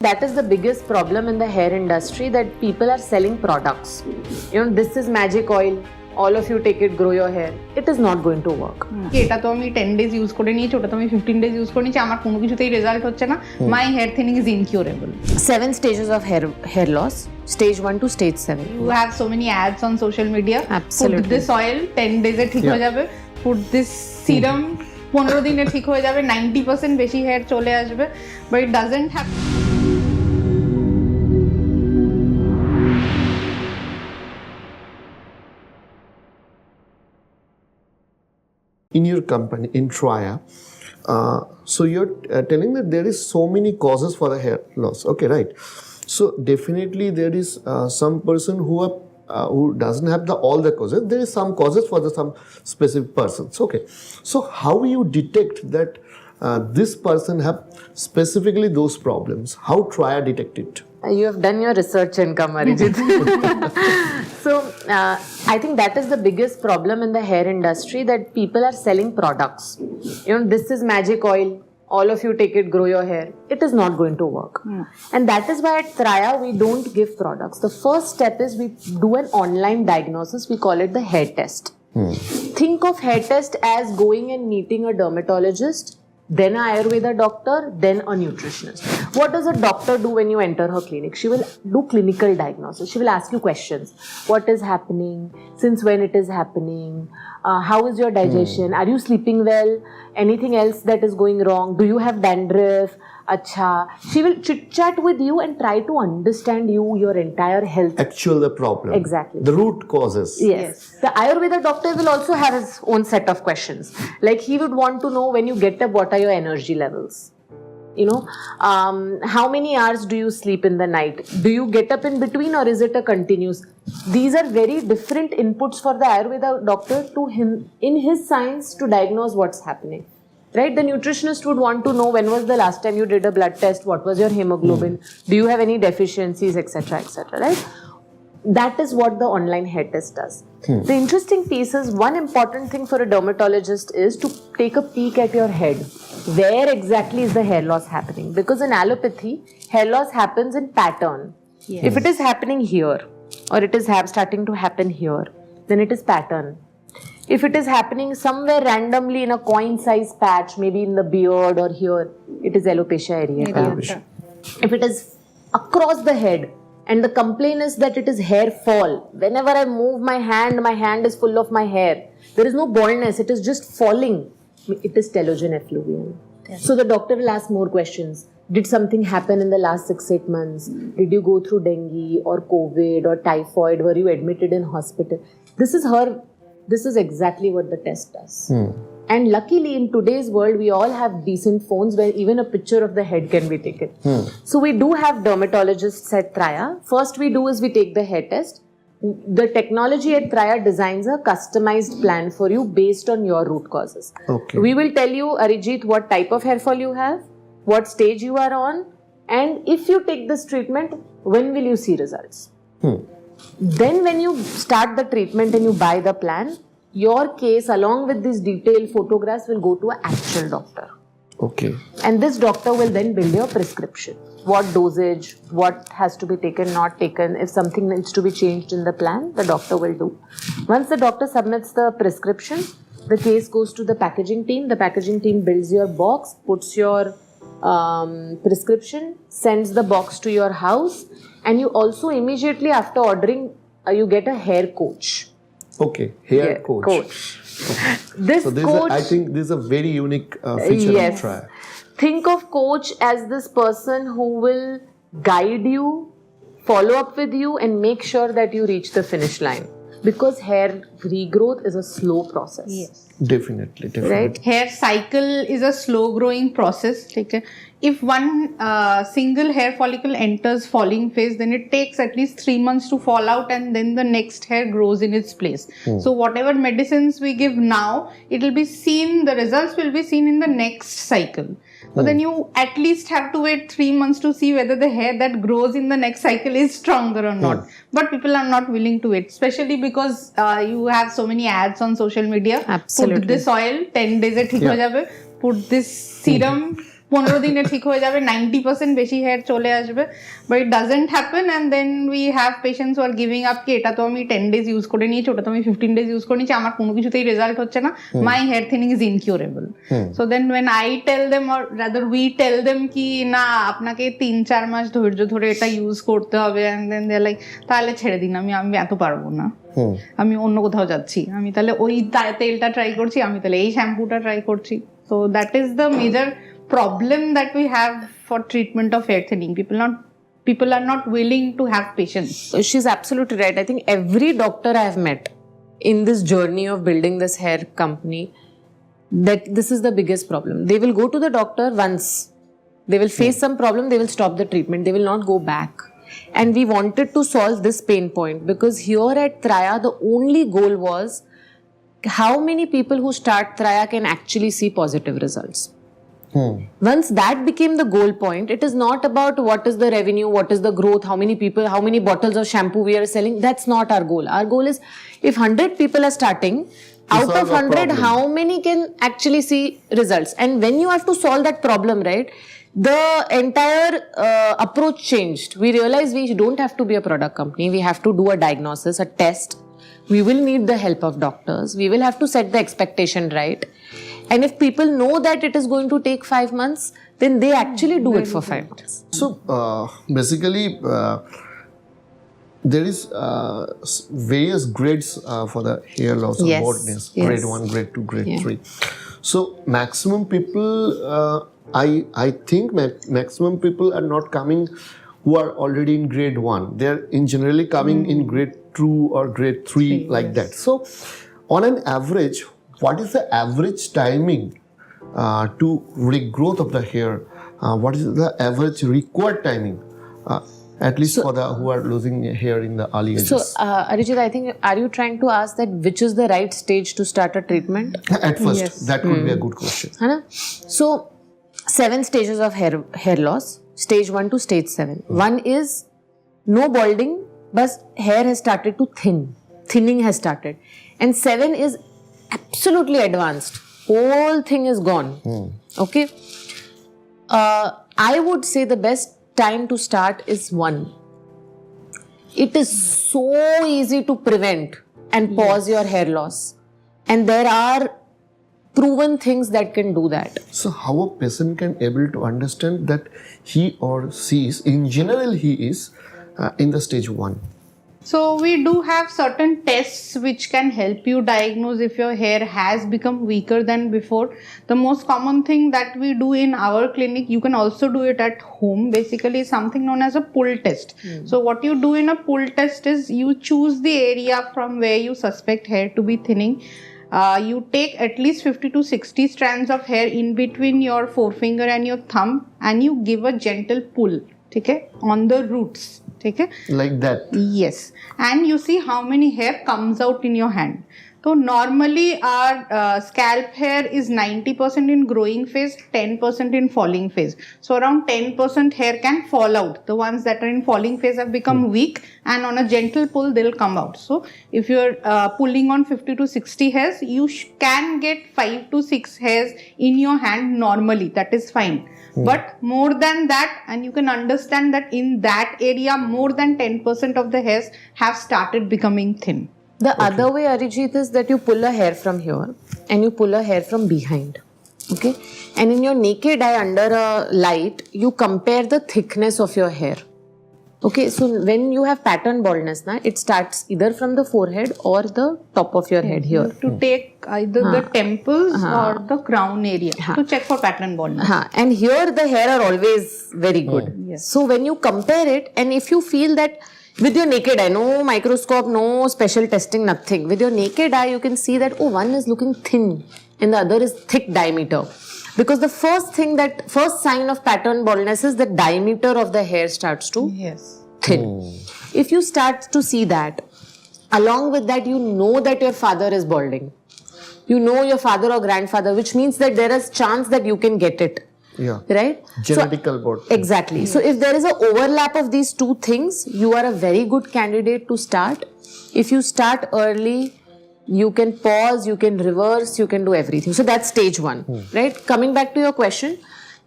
That is the biggest problem in the hair industry, that people are selling products. You know, this is magic oil. All of you take it, grow your hair. It is not going to work. এটা তো আমি 10 days use করে নিয়েছি, ওটা তো আমি 15 days use করে নিয়েছি, আমার কোনো কিছুতেই রেজাল্ট হচ্ছে না। My hair thinning is incurable. 7 stages of hair loss. Stage 1 to stage 7. You have so many ads on social media. Absolutely. Put this oil 10 days এ ঠিক হয়ে যাবে। Put this serum 15 দিনে ঠিক হয়ে যাবে, 90% বেশি হেয়ার চলে আসবে। But it doesn't have. In your company, in Triya, so you're telling that there is so many causes for the hair loss. Okay, right. So definitely there is some person who doesn't have all the causes. There is some causes for some specific persons. Okay. So how you detect that this person have specifically those problems? How Triya detect it? You have done your research income, Arijit. So, I think that is the biggest problem in the hair industry, that people are selling products. You know, this is magic oil. All of you take it, grow your hair. It is not going to work. And that is why at Triya, we don't give products. The first step is we do an online diagnosis. We call it the hair test. Think of hair test as going and meeting a dermatologist, then an Ayurveda doctor, then a nutritionist. What does a doctor do when you enter her clinic? She will do clinical diagnosis. She will ask you questions. What is happening? Since when it is happening? How is your digestion? Are you sleeping well? Anything else that is going wrong? Do you have dandruff? Acha. She will chit-chat with you and try to understand you, your entire health. Actual the problem. Exactly. The root causes. Yes. The Ayurveda doctor will also have his own set of questions. Like, he would want to know, when you get up, what are your energy levels? You know, how many hours do you sleep in the night? Do you get up in between, or is it a continuous? These are very different inputs for the Ayurveda doctor to him in his science to diagnose what's happening. Right? The nutritionist would want to know, when was the last time you did a blood test? What was your hemoglobin? Do you have any deficiencies, etc., etc., right? That is what the online hair test does. The interesting piece is, one important thing for a dermatologist is to take a peek at your head. Where exactly is the hair loss happening? Because in allopathy, hair loss happens in pattern. Yes. If it is happening here, or it is starting to happen here, then it is pattern. If it is happening somewhere randomly in a coin-sized patch, maybe in the beard or here, it is alopecia areata. If it is across the head, and the complaint is that it is hair fall. Whenever I move my hand is full of my hair. There is no baldness, it is just falling. It is telogen effluvium. Yes. So the doctor will ask more questions. Did something happen in the last 6-8 months? Did you go through dengue or COVID or typhoid? Were you admitted in hospital? This is exactly what the test does. And luckily, in today's world, we all have decent phones where even a picture of the head can be taken. So we do have dermatologists at Triya. First we do is we take the hair test. The technology at Triya designs a customized plan for you based on your root causes. Okay. We will tell you, Arijit, what type of hair fall you have, what stage you are on, and if you take this treatment, when will you see results? Then when you start the treatment and you buy the plan, your case along with these detailed photographs will go to an actual doctor. Okay. And this doctor will then build your prescription. What dosage, what has to be taken, not taken. If something needs to be changed in the plan, the doctor will do. Once the doctor submits the prescription, the case goes to the packaging team. The packaging team builds your box, puts your prescription, sends the box to your house, and you also immediately after ordering, you get a hair coach. Okay. Hair coach. This So coach, I think this is a very unique feature yes. of Triya. Think of coach as this person who will guide you, follow up with you, and make sure that you reach the finish line. Because hair regrowth is a slow process. Yes. Definitely. Right? Hair cycle is a slow growing process. If one single hair follicle enters falling phase, then it takes at least 3 months to fall out, and then the next hair grows in its place. So whatever medicines we give now, it will be seen, the results will be seen in the next cycle. So then you at least have to wait 3 months to see whether the hair that grows in the next cycle is stronger or not. But people are not willing to wait, especially because you have so many ads on social media. Absolutely. Put this oil 10 days e thik ho jabe. Put this serum 15 দিনে ঠিক হয়ে যাবে, 90% বেশি hair চলে আসবে, but it doesn't happen and then we have patients who are giving up কি এটা তো আমি 10 days ইউজ করে নিয়েছি, ওটা তো আমি 15 days ইউজ করে নিয়েছি, আমার কোনো কিছুতেই রেজাল্ট হচ্ছে না, my hair thinning is incurable. So then when I tell them or rather we tell them কি না আপনাকে 3-4 মাস ধৈর্য ধরে এটা ইউজ করতে হবে, অ্যান্ড দেন দে লাইক তাহলে ছেড়ে দিন, আমি এত পারবো না, আমি অন্য কোথাও যাচ্ছি, আমি তাহলে ওই তেলটা ট্রাই করছি, আমি তাহলে এই শ্যাম্পুটা ট্রাই করছি। So that is the major problem that we have for treatment of hair thinning. People are not willing to have patience. She's absolutely right. I think every doctor I have met in this journey of building this hair company, that this is the biggest problem. They will go to the doctor once. They will face some problem, they will stop the treatment. They will not go back. And we wanted to solve this pain point because here at Traya, the only goal was how many people who start Traya can actually see positive results. Once that became the goal point, it is not about what is the revenue, what is the growth, how many people, how many bottles of shampoo we are selling. That's not our goal. Our goal is if 100 people are starting, out of 100, how many can actually see results? And when you have to solve that problem, right, the entire approach changed. We realized we don't have to be a product company. We have to do a diagnosis, a test. We will need the help of doctors. We will have to set the expectation right. And if people know that it is going to take 5 months, then they actually do it for 5 months. So basically, there is various grades for the hair loss or Yes, baldness. yes. Grade 1, grade 2, grade Yeah. 3. So maximum people, I think maximum people are not coming who are already in grade 1. They are in generally coming in grade 2 or grade 3 like that. So on an average, what is the average timing to regrowth of the hair? What is the average required timing? At least for the who are losing hair in the early ages. So, Arijit, I think, are you trying to ask that which is the right stage to start a treatment? At first, Yes. that could be a good question. है ना? So, 7 stages of hair loss. Stage 1 to stage 7. 1 is no balding, but hair has started to thin. Thinning has started. And 7 is absolutely advanced. Whole thing is gone. Okay? I would say the best time to start is 1. It is so easy to prevent and pause your hair loss. And there are proven things that can do that. So how a patient can able to understand that he or she is, in general he is in the stage 1? So we do have certain tests which can help you diagnose if your hair has become weaker than before. The most common thing that we do in our clinic, you can also do it at home, basically is something known as a pull test. So what you do in a pull test is you choose the area from where you suspect hair to be thinning. You take at least 50 to 60 strands of hair in between your forefinger and your thumb and you give a gentle pull, okay, on the roots. Okay? Like that. Yes, and you see how many hair comes out in your hand. So normally our scalp hair is 90% in growing phase, 10% in falling phase. So around 10% hair can fall out. The ones that are in falling phase have become weak and on a gentle pull they'll come out. So if you're pulling on 50 to 60 hairs, you can get 5 to 6 hairs in your hand normally. That is fine. But more than that, and you can understand that in that area, more than 10% of the hairs have started becoming thin. The other way, Arijit, is that you pull a hair from here and you pull a hair from behind. Okay? And in your naked eye under a light, you compare the thickness of your hair. Okay, so when you have pattern baldness, it starts either from the forehead or the top of your head here. To take either the temples or the crown area to check for pattern baldness. And here the hair are always very good. Yes. So when you compare it, and if you feel that with your naked eye, no microscope, no special testing, nothing. With your naked eye, you can see that, oh, one is looking thin and the other is thick diameter. Because the first sign of pattern baldness is the diameter of the hair starts to thin. If you start to see that, along with that, you know that your father is balding. You know your father or grandfather, which means that there is chance that you can get it. Yeah. Right? Genetical bald. Exactly. So if there is an overlap of these two things, you are a very good candidate to start. If you start early, you can pause, you can reverse, you can do everything. So that's stage 1, right? Coming back to your question,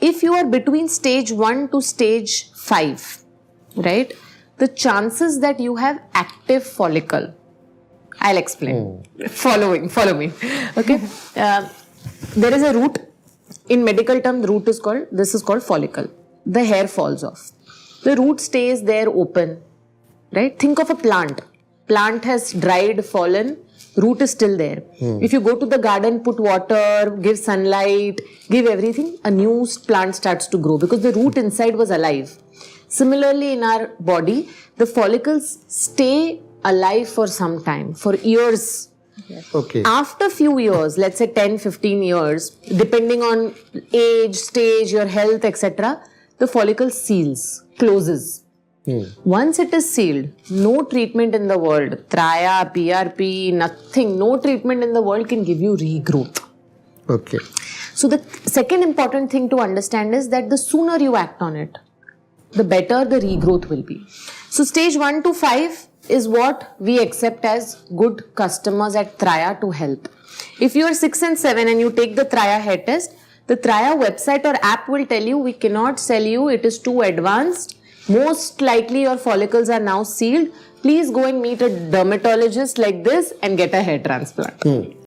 if you are between stage 1 to stage 5, right, the chances that you have active follicle, I'll explain. Follow me. Okay. There is a root. In medical term, the root is called follicle. The hair falls off. The root stays there open, right? Think of a plant. Plant has dried, fallen, root is still there. If you go to the garden, put water, give sunlight, give everything, a new plant starts to grow because the root inside was alive. Similarly, in our body, the follicles stay alive for some time, for years. Okay. After few years, let's say 10, 15 years, depending on age, stage, your health, etc., the follicle seals, closes. Once it is sealed, no treatment in the world, Traya, PRP, nothing, no treatment in the world can give you regrowth. Okay. So the second important thing to understand is that the sooner you act on it, the better the regrowth will be. So stage 1 to 5 is what we accept as good customers at Traya to help. If you are 6 and 7 and you take the Traya hair test, the Traya website or app will tell you we cannot sell you, it is too advanced. Most likely your follicles are now sealed. Please go and meet a dermatologist like this and get a hair transplant.